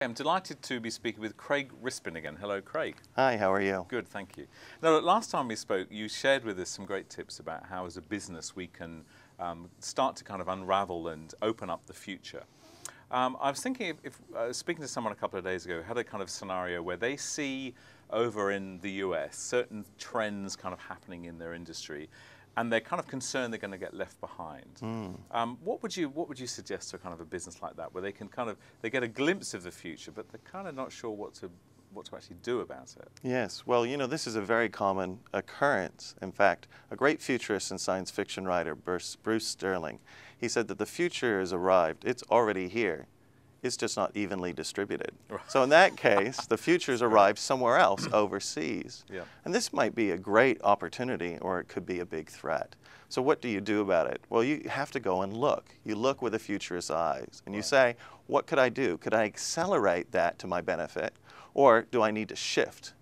I'm delighted to be speaking with Craig Rispin again. Hello, Craig. Hi, how are you? Good, thank you. Now, last time we spoke, you shared with us some great tips about how, as a business, we can start to kind of unravel and open up the future. I was thinking, if speaking to someone a couple of days ago, had a kind of scenario where they see over in the US certain trends kind of happening in their industry, and they're kind of concerned they're going to get left behind. What would you suggest to kind of a business like that, where they can they get a glimpse of the future, but they're kind of not sure what to actually do about it? Yes, well, you know, this is a very common occurrence. In fact, a great futurist and science fiction writer, Bruce Sterling, he said that the future has arrived. It's already here. It's just not evenly distributed. Right. So in that case, the future's arrived somewhere else, overseas. Yeah. And this might be a great opportunity, or it could be a big threat. So what do you do about it? Well, you have to go and look. You look with a futurist's eyes, and you say, what could I do? Could I accelerate that to my benefit, or do I need to shift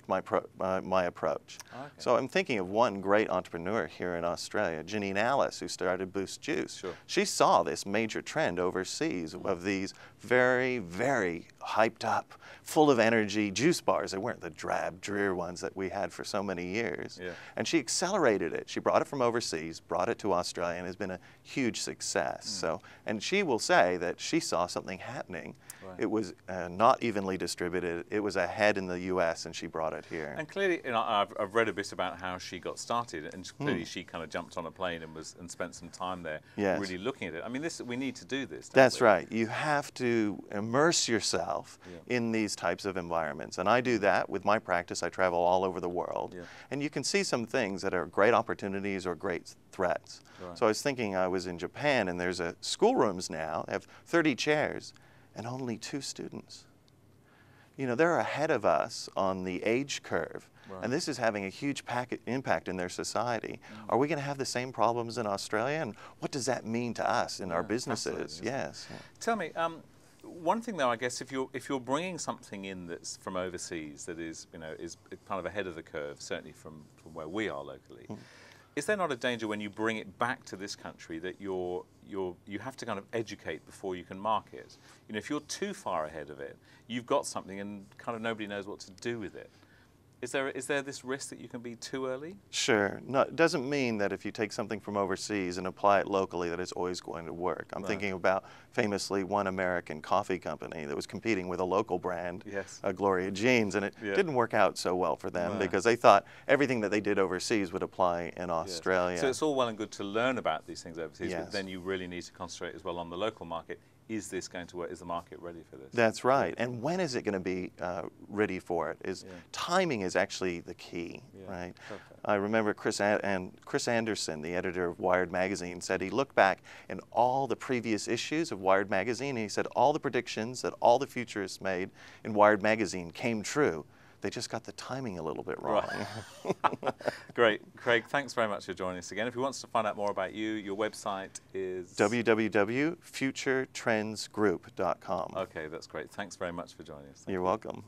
my approach? Okay. So I'm thinking of one great entrepreneur here in Australia, Janine Alice, who started Boost Juice. Sure. She saw this major trend overseas of these very, very hyped up, full of energy juice bars. They weren't the drab, drear ones that we had for so many years. Yeah. And she accelerated it. She brought it from overseas, brought it to Australia, and has been a huge success. So, and she will say that she saw something happening. Right. It was not evenly distributed. It was ahead in the US, and she brought it here. And clearly, you know, I've read a bit about how she got started, and clearly she kind of jumped on a plane and spent some time there, Yes. really looking at it. I mean, we need to do this. Don't That's we? right. You have to immerse yourself in these types of environments. And I do that with my practice. I travel all over the world. Yeah. And you can see some things that are great opportunities or great threats. Right. So I was thinking, I was in Japan, and there's schoolrooms now. They have 30 chairs and only 2 students. You know, they're ahead of us on the age curve. Right. And this is having a huge impact in their society. Are we going to have the same problems in Australia? And what does that mean to us in our businesses? Absolutely. Yes. Tell me, one thing though, I guess, if you're bringing something in that's from overseas that is, you know, is kind of ahead of the curve, certainly from where we are locally, is there not a danger when you bring it back to this country that you have to kind of educate before you can market? You know, if you're too far ahead of it, you've got something and kind of nobody knows what to do with it. Is there this risk that you can be too early? Sure. No, it doesn't mean that if you take something from overseas and apply it locally that it's always going to work. I'm thinking about famously one American coffee company that was competing with a local brand, Gloria Jeans, and it didn't work out so well for them because they thought everything that they did overseas would apply in Australia. So it's all well and good to learn about these things overseas, but then you really need to concentrate as well on the local market. Is this going to work? Is the market ready for this? That's right. And when is it going to be ready for it? Timing is actually the key, right? Perfect. I remember Chris Anderson, the editor of Wired magazine, said he looked back in all the previous issues of Wired magazine, and he said all the predictions that all the futurists made in Wired magazine came true. They just got the timing a little bit wrong. Right. Great. Craig, thanks very much for joining us again. If you want to find out more about you, your website is? www.futuretrendsgroup.com. Okay, that's great. Thanks very much for joining us. You're welcome.